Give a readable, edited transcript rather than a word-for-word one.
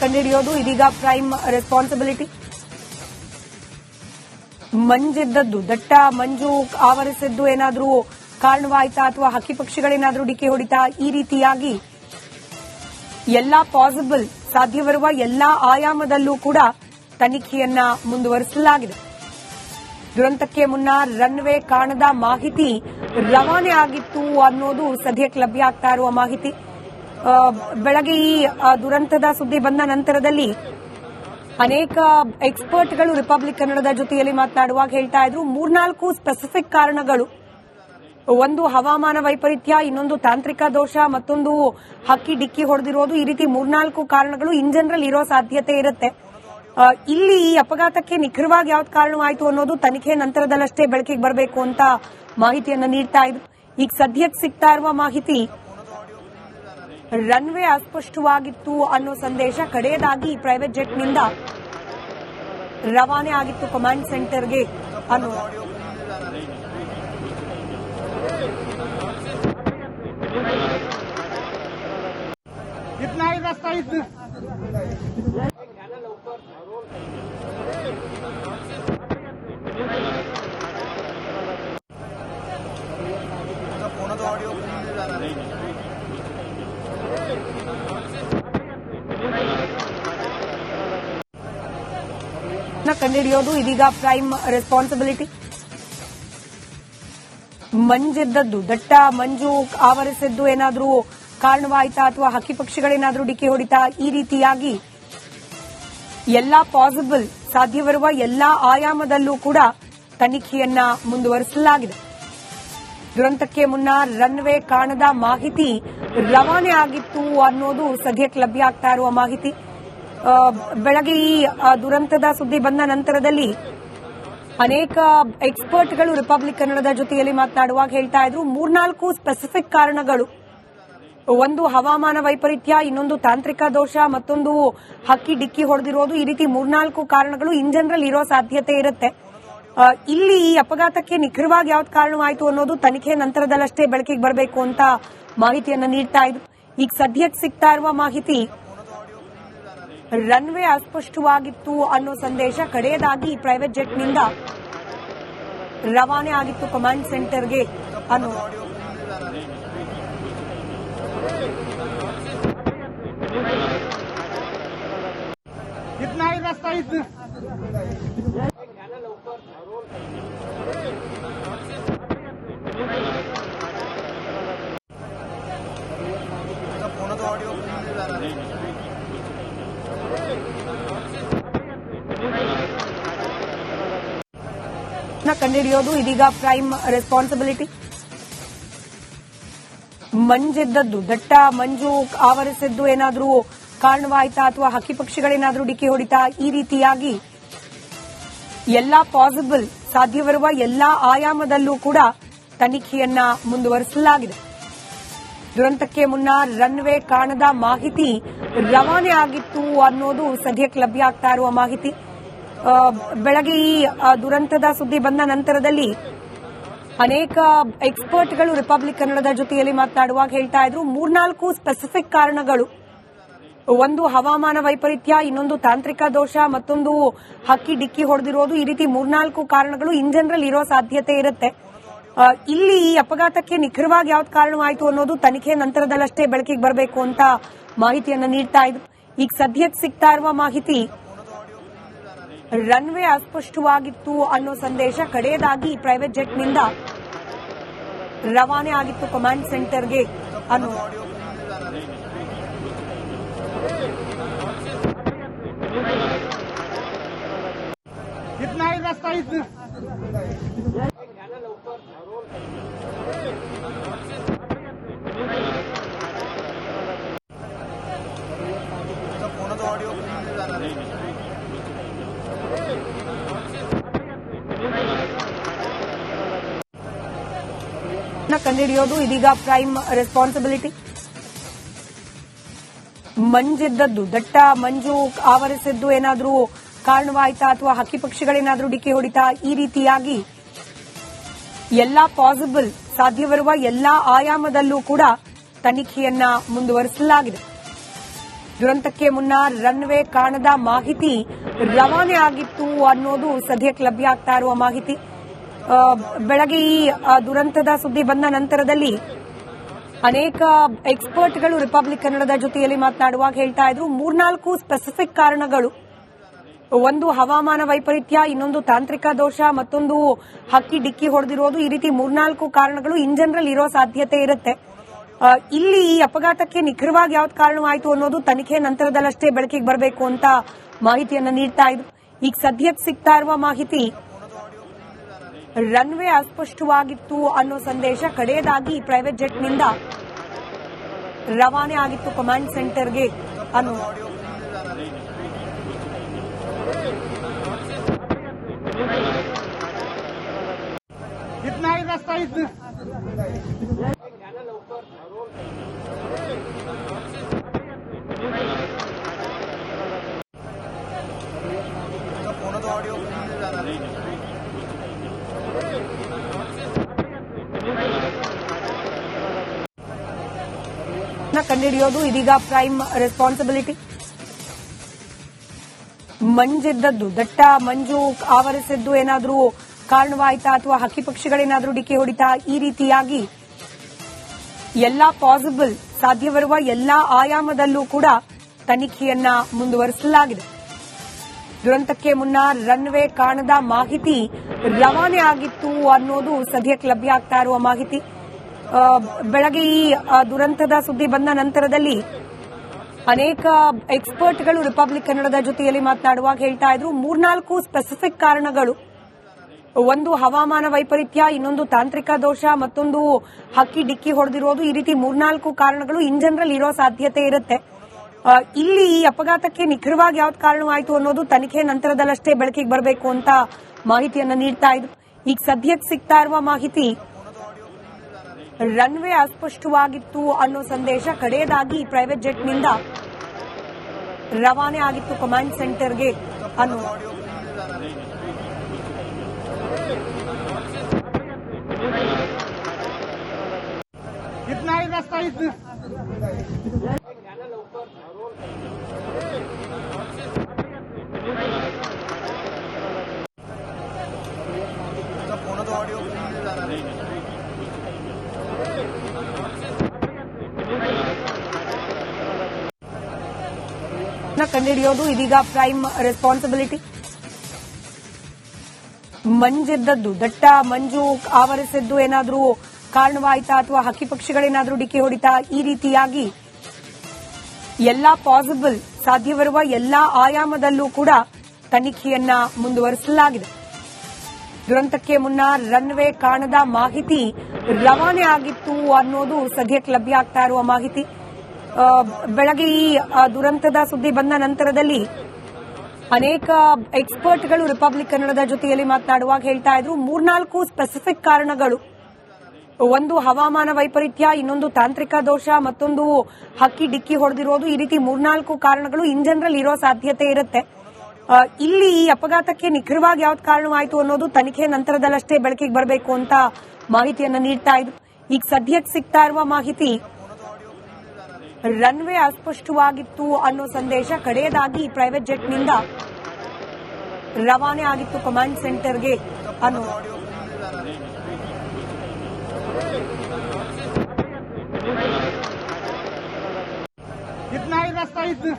ಕಂಡುಹಿಡಿಯೋದು ಇದೀಗ prime responsibility. ಮಂಜಿದ್ದದ್ದು, ದಟ್ಟ ಮಂಜು ಆವರಿಸಿದ್ದು ಏನಾದ್ರೂ ಕಾರಣವಾಯ್ತಾ ಅಥವಾ ಹಕ್ಕಿ ಪಕ್ಷಿಗಳೇನಾದ್ರೂ ಡಿಕ್ಕಿ ಹೊಡಿತಾ, ಈ ರೀತಿಯಾಗಿ ಎಲ್ಲಾ ಪಾಸಿಬಲ್ ಸಾಧ್ಯವಿರುವ ಎಲ್ಲಾ ಆಯಾಮದಲ್ಲೂ ಕೂಡ ತನಿಖೆಯನ್ನ ಮುಂದುವರಿಸಲಾಗಿದೆ. ದುರಂತಕ್ಕೆ ಮುನ್ನ ರನ್ವೇ ಕಾಣದ ಮಾಹಿತಿ ರವಾನೆ ಆಗಿತ್ತು ಅನ್ನೋದು ಸದ್ಯಕ್ಕೆ ಲಭ್ಯ ಆಗ್ತಾ ಇರುವ ಮಾಹಿತಿ. ಬೆಳಗ್ಗೆ ಈ ದುರಂತದ ಸುದ್ದಿ ಬಂದ ನಂತರದಲ್ಲಿ ಅನೇಕ ಎಕ್ಸ್ಪರ್ಟ್ಗಳು ರಿಪಬ್ಲಿಕ್ ಕನ್ನಡದ ಜೊತೆಯಲ್ಲಿ ಮಾತನಾಡುವಾಗ ಹೇಳ್ತಾ ಇದ್ರು, 3-4 ಸ್ಪೆಸಿಫಿಕ್ ಕಾರಣಗಳು. ಒಂದು ಹವಾಮಾನ ವೈಪರೀತ್ಯ, ಇನ್ನೊಂದು ತಾಂತ್ರಿಕ ದೋಷ, ಮತ್ತೊಂದು ಹಕ್ಕಿ ಡಿಕ್ಕಿ ಹೊಡೆದಿರೋದು. ಈ ರೀತಿ 3-4 ಕಾರಣಗಳು ಇನ್ ಜನರಲ್ ಇರೋ ಸಾಧ್ಯತೆ ಇರುತ್ತೆ. ಇಲ್ಲಿ ಈ ಅಪಘಾತಕ್ಕೆ ನಿಖರವಾಗಿ ಯಾವ್ದು ಕಾರಣವಾಯಿತು ಅನ್ನೋದು ತನಿಖೆ ನಂತರದಲ್ಲಷ್ಟೇ ಬೆಳಕಿಗೆ ಬರಬೇಕು ಅಂತ ಮಾಹಿತಿಯನ್ನ ನೀಡ್ತಾ ಇದ್ರು. ಈಗ ಸದ್ಯಕ್ಕೆ ಸಿಗ್ತಾ ಇರುವ ಮಾಹಿತಿ ರನ್ವೇ ಅಸ್ಪಷ್ಟವಾಗಿತ್ತು ಅನ್ನೋ ಸಂದೇಶ ಕಡೆಯದಾಗಿ ಪ್ರೈವೇಟ್ ಜೆಟ್ನಿಂದ ರವಾನೆ ಆಗಿತ್ತು ಕಮಾಂಡ್ ಸೆಂಟರ್ಗೆ ಅನ್ನೋ. इतना ही रास्ता ಕಂಡುಹಿಡಿಯೋದು ಇದೀಗ ಪ್ರೈಮ್ ರೆಸ್ಪಾನ್ಸಿಬಿಲಿಟಿ. ಮಂಜಿದ್ದದ್ದು, ದಟ್ಟ ಮಂಜು ಆವರಿಸಿದ್ದು ಏನಾದ್ರೂ ಕಾರಣವಾಯ್ತಾ ಅಥವಾ ಹಕ್ಕಿ ಪಕ್ಷಿಗಳೇನಾದ್ರೂ ಡಿಕ್ಕಿ ಹೊಡಿತಾ, ಈ ರೀತಿಯಾಗಿ ಎಲ್ಲಾ ಪಾಸಿಬಲ್ ಸಾಧ್ಯವಿರುವ ಎಲ್ಲಾ ಆಯಾಮದಲ್ಲೂ ಕೂಡ ತನಿಖೆಯನ್ನ ಮುಂದುವರಿಸಲಾಗಿದೆ. ದುರಂತಕ್ಕೆ ಮುನ್ನ ರನ್ವೇ ಕಾಣದ ಮಾಹಿತಿ ರವಾನೆ ಆಗಿತ್ತು ಅನ್ನೋದು ಸದ್ಯಕ್ಕೆ ಲಭ್ಯ ಆಗ್ತಾ ಇರುವ ಮಾಹಿತಿ. ಬೆಳಗ್ಗೆ ಈ ದುರಂತದ ಸುದ್ದಿ ಬಂದ ನಂತರದಲ್ಲಿ ಅನೇಕ ಎಕ್ಸ್ಪರ್ಟ್ಗಳು ರಿಪಬ್ಲಿಕ್ ಕನ್ನಡದ ಜೊತೆಯಲ್ಲಿ ಮಾತನಾಡುವಾಗ ಹೇಳ್ತಾ ಇದ್ರು, 3-4 ಸ್ಪೆಸಿಫಿಕ್ ಕಾರಣಗಳು. ಒಂದು ಹವಾಮಾನ ವೈಪರೀತ್ಯ, ಇನ್ನೊಂದು ತಾಂತ್ರಿಕ ದೋಷ, ಮತ್ತೊಂದು ಹಕ್ಕಿ ಡಿಕ್ಕಿ ಹೊಡೆದಿರೋದು. ಈ ರೀತಿ 3-4 ಕಾರಣಗಳು ಇನ್ ಜನರಲ್ ಇರೋ ಸಾಧ್ಯತೆ ಇರುತ್ತೆ. ಇಲ್ಲಿ ಈ ಅಪಘಾತಕ್ಕೆ ನಿಖರವಾಗಿ ಯಾವ್ದು ಕಾರಣವಾಯಿತು ಅನ್ನೋದು ತನಿಖೆ ನಂತರದಲ್ಲಷ್ಟೇ ಬೆಳಕಿಗೆ ಬರಬೇಕು ಅಂತ ಮಾಹಿತಿಯನ್ನ ನೀಡ್ತಾ ಇದ್ರು. ಈಗ ಸದ್ಯಕ್ಕೆ ಸಿಗ್ತಾ ಇರುವ ಮಾಹಿತಿ ರನ್ವೇ ಅಸ್ಪಷ್ಟವಾಗಿತ್ತು ಅನ್ನೋ ಸಂದೇಶ ಕಡೆಯದಾಗಿ ಪ್ರೈವೇಟ್ ಜೆಟ್ನಿಂದ ರವಾನೆ ಆಗಿತ್ತು ಕಮಾಂಡ್ ಸೆಂಟರ್ಗೆ ಅನ್ನೋ. इतना ही रास्ता ಕಂಡುಹಿಡಿಯೋದು ಇದೀಗ ಪ್ರೈಮ್ ರೆಸ್ಪಾನ್ಸಿಬಿಲಿಟಿ. ಮಂಜಿದ್ದದ್ದು, ದಟ್ಟ ಮಂಜು ಆವರಿಸಿದ್ದು ಏನಾದ್ರೂ ಕಾರಣವಾಯ್ತಾ ಅಥವಾ ಹಕ್ಕಿ ಪಕ್ಷಿಗಳೇನಾದ್ರೂ ಡಿಕ್ಕಿ ಹೊಡಿತಾ, ಈ ರೀತಿಯಾಗಿ ಎಲ್ಲಾ ಪಾಸಿಬಲ್ ಸಾಧ್ಯವಿರುವ ಎಲ್ಲಾ ಆಯಾಮದಲ್ಲೂ ಕೂಡ ತನಿಖೆಯನ್ನ ಮುಂದುವರಿಸಲಾಗಿದೆ. ದುರಂತಕ್ಕೆ ಮುನ್ನ ರನ್ವೇ ಕಾಣದ ಮಾಹಿತಿ ರವಾನೆ ಆಗಿತ್ತು ಅನ್ನೋದು ಸದ್ಯಕ್ಕೆ ಲಭ್ಯ ಆಗ್ತಾ ಇರುವ ಮಾಹಿತಿ. ಬೆಳಗ್ಗೆ ಈ ದುರಂತದ ಸುದ್ದಿ ಬಂದ ನಂತರದಲ್ಲಿ ಅನೇಕ ಎಕ್ಸ್ಪರ್ಟ್ಗಳು ರಿಪಬ್ಲಿಕ್ ಕನ್ನಡದ ಜೊತೆಯಲ್ಲಿ ಮಾತನಾಡುವಾಗ ಹೇಳ್ತಾ ಇದ್ರು, 3-4 ಸ್ಪೆಸಿಫಿಕ್ ಕಾರಣಗಳು. ಒಂದು ಹವಾಮಾನ ವೈಪರೀತ್ಯ, ಇನ್ನೊಂದು ತಾಂತ್ರಿಕ ದೋಷ, ಮತ್ತೊಂದು ಹಕ್ಕಿ ಡಿಕ್ಕಿ ಹೊಡೆದಿರೋದು. ಈ ರೀತಿ 3-4 ಕಾರಣಗಳು ಇನ್ ಜನರಲ್ ಇರೋ ಸಾಧ್ಯತೆ ಇರುತ್ತೆ. ಇಲ್ಲಿ ಈ ಅಪಘಾತಕ್ಕೆ ನಿಖರವಾಗಿ ಯಾವ್ದು ಕಾರಣವಾಯಿತು ಅನ್ನೋದು ತನಿಖೆ ನಂತರದಲ್ಲಷ್ಟೇ ಬೆಳಕಿಗೆ ಬರಬೇಕು ಅಂತ ಮಾಹಿತಿಯನ್ನ ನೀಡ್ತಾ ಇದ್ರು. ಈಗ ಸದ್ಯಕ್ಕೆ ಸಿಗ್ತಾ ಇರುವ ಮಾಹಿತಿ ರನ್ವೇ ಅಸ್ಪಷ್ಟವಾಗಿತ್ತು ಅನ್ನೋ ಸಂದೇಶ ಕಡೆಯದಾಗಿ ಪ್ರೈವೇಟ್ ಜೆಟ್ನಿಂದ ರವಾನೆ ಆಗಿತ್ತು ಕಮಾಂಡ್ ಸೆಂಟರ್ಗೆ ಅನ್ನೋ. इतना ही रास्ता ಕಂಡುಹಿಡಿಯೋದು ಇದೀಗ ಪ್ರೈಮ್ ರೆಸ್ಪಾನ್ಸಿಬಿಲಿಟಿ. ಮಂಜಿದ್ದದ್ದು, ದಟ್ಟ ಮಂಜು ಆವರಿಸಿದ್ದು ಏನಾದ್ರೂ ಕಾರಣವಾಯ್ತಾ ಅಥವಾ ಹಕ್ಕಿ ಪಕ್ಷಿಗಳೇನಾದ್ರೂ ಡಿಕ್ಕಿ ಹೊಡಿತಾ, ಈ ರೀತಿಯಾಗಿ ಎಲ್ಲಾ ಪಾಸಿಬಲ್ ಸಾಧ್ಯವಿರುವ ಎಲ್ಲಾ ಆಯಾಮದಲ್ಲೂ ಕೂಡ ತನಿಖೆಯನ್ನ ಮುಂದುವರಿಸಲಾಗಿದೆ. ದುರಂತಕ್ಕೆ ಮುನ್ನ ರನ್ವೇ ಕಾಣದ ಮಾಹಿತಿ ರವಾನೆ ಆಗಿತ್ತು ಅನ್ನೋದು ಸದ್ಯಕ್ಕೆ ಲಭ್ಯ ಆಗ್ತಾ ಇರುವ ಮಾಹಿತಿ. ಬೆಳಗ್ಗೆ ಈ ದುರಂತದ ಸುದ್ದಿ ಬಂದ ನಂತರದಲ್ಲಿ ಅನೇಕ ಎಕ್ಸ್ಪರ್ಟ್ಗಳು ರಿಪಬ್ಲಿಕ್ ಕನ್ನಡದ ಜೊತೆಯಲ್ಲಿ ಮಾತನಾಡುವಾಗ ಹೇಳ್ತಾ ಇದ್ರು, 3-4 ಸ್ಪೆಸಿಫಿಕ್ ಕಾರಣಗಳು. ಒಂದು ಹವಾಮಾನ ವೈಪರೀತ್ಯ, ಇನ್ನೊಂದು ತಾಂತ್ರಿಕ ದೋಷ, ಮತ್ತೊಂದು ಹಕ್ಕಿ ಡಿಕ್ಕಿ ಹೊಡೆದಿರೋದು. ಈ ರೀತಿ 3-4 ಕಾರಣಗಳು ಇನ್ ಜನರಲ್ ಇರೋ ಸಾಧ್ಯತೆ ಇರುತ್ತೆ. ಇಲ್ಲಿ ಈ ಅಪಘಾತಕ್ಕೆ ನಿಖರವಾಗಿ ಯಾವ್ದು ಕಾರಣವಾಯಿತು ಅನ್ನೋದು ತನಿಖೆ ನಂತರದಲ್ಲಷ್ಟೇ ಬೆಳಕಿಗೆ ಬರಬೇಕು ಅಂತ ಮಾಹಿತಿಯನ್ನ ನೀಡ್ತಾ ಇದ್ರು. ಈಗ ಸದ್ಯಕ್ಕೆ ಸಿಗ್ತಾ ಇರುವ ಮಾಹಿತಿ, ರನ್ವೇ ಅಸ್ಪಷ್ಟವಾಗಿತ್ತು ಅನ್ನೋ ಸಂದೇಶ ಕಡೆಯದಾಗಿ ಪ್ರೈವೇಟ್ ಜೆಟ್ನಿಂದ ರವಾನೆ ಆಗಿತ್ತು ಕಮಾಂಡ್ ಸೆಂಟರ್ಗೆ ಅನ್ನೋ. कितना ही रास्ता इसमें ಕಂಡುಹಿಡಿಯೋದು ಇದೀಗ ಪ್ರೈಮ್ ರೆಸ್ಪಾನ್ಸಿಬಿಲಿಟಿ. ಮಂಜಿದ್ದದ್ದು, ದಟ್ಟ ಮಂಜು ಆವರಿಸಿದ್ದು ಏನಾದ್ರೂ ಕಾರಣವಾಯ್ತಾ ಅಥವಾ ಹಕ್ಕಿ ಪಕ್ಷಿಗಳೇನಾದ್ರೂ ಡಿಕ್ಕಿ ಹೊಡಿತಾ, ಈ ರೀತಿಯಾಗಿ ಎಲ್ಲಾ ಪಾಸಿಬಲ್ ಸಾಧ್ಯವಿರುವ ಎಲ್ಲಾ ಆಯಾಮದಲ್ಲೂ ಕೂಡ ತನಿಖೆಯನ್ನ ಮುಂದುವರಿಸಲಾಗಿದೆ. ದುರಂತಕ್ಕೆ ಮುನ್ನ ರನ್ವೇ ಕಾಣದ ಮಾಹಿತಿ ರವಾನೆ ಆಗಿತ್ತು ಅನ್ನೋದು ಸದ್ಯಕ್ಕೆ ಲಭ್ಯ ಆಗ್ತಾ ಇರುವ ಮಾಹಿತಿ. ಬೆಳಗ್ಗೆ ಈ ದುರಂತದ ಸುದ್ದಿ ಬಂದ ನಂತರದಲ್ಲಿ ಅನೇಕ ಎಕ್ಸ್ಪರ್ಟ್ಗಳು ರಿಪಬ್ಲಿಕ್ ಕನ್ನಡದ ಜೊತೆಯಲ್ಲಿ ಮಾತನಾಡುವಾಗ ಹೇಳ್ತಾ ಇದ್ರು, 3-4 ಸ್ಪೆಸಿಫಿಕ್ ಕಾರಣಗಳು. ಒಂದು ಹವಾಮಾನ ವೈಪರೀತ್ಯ, ಇನ್ನೊಂದು ತಾಂತ್ರಿಕ ದೋಷ, ಮತ್ತೊಂದು ಹಕ್ಕಿ ಡಿಕ್ಕಿ ಹೊಡೆದಿರೋದು. ಈ ರೀತಿ 3-4 ಕಾರಣಗಳು ಇನ್ ಜನರಲ್ ಇರೋ ಸಾಧ್ಯತೆ ಇರುತ್ತೆ. ಇಲ್ಲಿ ಈ ಅಪಘಾತಕ್ಕೆ ನಿಖರವಾಗಿ ಯಾವ್ದು ಕಾರಣವಾಯಿತು ಅನ್ನೋದು ತನಿಖೆ ನಂತರದಲ್ಲಷ್ಟೇ ಬೆಳಕಿಗೆ ಬರಬೇಕು ಅಂತ ಮಾಹಿತಿಯನ್ನ ನೀಡ್ತಾ ಇದ್ರು. ಈಗ ಸದ್ಯಕ್ಕೆ ಸಿಗ್ತಾ ಇರುವ ಮಾಹಿತಿ, ರನ್ವೇ ಅಸ್ಪಷ್ಟವಾಗಿತ್ತು ಅನ್ನೋ ಸಂದೇಶ ಕಡೆಯದಾಗಿ ಪ್ರೈವೇಟ್ ಜೆಟ್ನಿಂದ ರವಾನೆ ಆಗಿತ್ತು ಕಮಾಂಡ್ ಸೆಂಟರ್ಗೆ ಅನ್ನೋ. कितना ही रास्ता इसमें ಕಂಡುಹಿಡಿಯೋದು ಇದೀಗ ಪ್ರೈಮ್ ರೆಸ್ಪಾನ್ಸಿಬಿಲಿಟಿ. ಮಂಜಿದ್ದದ್ದು, ದಟ್ಟ ಮಂಜು ಆವರಿಸಿದ್ದು ಏನಾದ್ರೂ ಕಾರಣವಾಯ್ತಾ ಅಥವಾ ಹಕ್ಕಿ ಪಕ್ಷಿಗಳೇನಾದ್ರೂ ಡಿಕ್ಕಿ ಹೊಡಿತಾ, ಈ ರೀತಿಯಾಗಿ ಎಲ್ಲಾ ಪಾಸಿಬಲ್ ಸಾಧ್ಯವಿರುವ ಎಲ್ಲಾ ಆಯಾಮದಲ್ಲೂ ಕೂಡ ತನಿಖೆಯನ್ನ ಮುಂದುವರಿಸಲಾಗಿದೆ. ದುರಂತಕ್ಕೆ ಮುನ್ನ ರನ್ವೇ ಕಾಣದ ಮಾಹಿತಿ ರವಾನೆ ಆಗಿತ್ತು ಅನ್ನೋದು ಸದ್ಯಕ್ಕೆ ಲಭ್ಯ ಆಗ್ತಾ ಇರುವ ಮಾಹಿತಿ. ಬೆಳಗ್ಗೆ ಈ ದುರಂತದ ಸುದ್ದಿ ಬಂದ ನಂತರದಲ್ಲಿ ಅನೇಕ ಎಕ್ಸ್ಪರ್ಟ್ಗಳು ರಿಪಬ್ಲಿಕ್ ಕನ್ನಡದ ಜೊತೆಯಲ್ಲಿ ಮಾತನಾಡುವಾಗ ಹೇಳ್ತಾ ಇದ್ರು, 3-4 ಸ್ಪೆಸಿಫಿಕ್ ಕಾರಣಗಳು. ಒಂದು ಹವಾಮಾನ ವೈಪರೀತ್ಯ, ಇನ್ನೊಂದು ತಾಂತ್ರಿಕ ದೋಷ, ಮತ್ತೊಂದು ಹಕ್ಕಿ ಡಿಕ್ಕಿ ಹೊಡೆದಿರೋದು. ಈ ರೀತಿ 3-4 ಕಾರಣಗಳು ಇನ್ ಜನರಲ್ ಇರೋ ಸಾಧ್ಯತೆ ಇರುತ್ತೆ. ಇಲ್ಲಿ ಈ ಅಪಘಾತಕ್ಕೆ ನಿಖರವಾಗಿ ಯಾವ್ದು ಕಾರಣವಾಯಿತು ಅನ್ನೋದು ತನಿಖೆ ನಂತರದಲ್ಲಷ್ಟೇ ಬೆಳಕಿಗೆ ಬರಬೇಕು ಅಂತ ಮಾಹಿತಿಯನ್ನ ನೀಡ್ತಾ ಇದ್ರು. ಈಗ ಸದ್ಯಕ್ಕೆ ಸಿಗ್ತಾ ಇರುವ ಮಾಹಿತಿ, ರನ್ವೇ ಅಸ್ಪಷ್ಟವಾಗಿತ್ತು ಅನ್ನೋ ಸಂದೇಶ ಕಡೆಯದಾಗಿ ಪ್ರೈವೇಟ್ ಜೆಟ್ನಿಂದ ರವಾನೆ ಆಗಿತ್ತು ಕಮಾಂಡ್ ಸೆಂಟರ್ಗೆ ಅನ್ನೋ. कितना ही रास्ता इसमें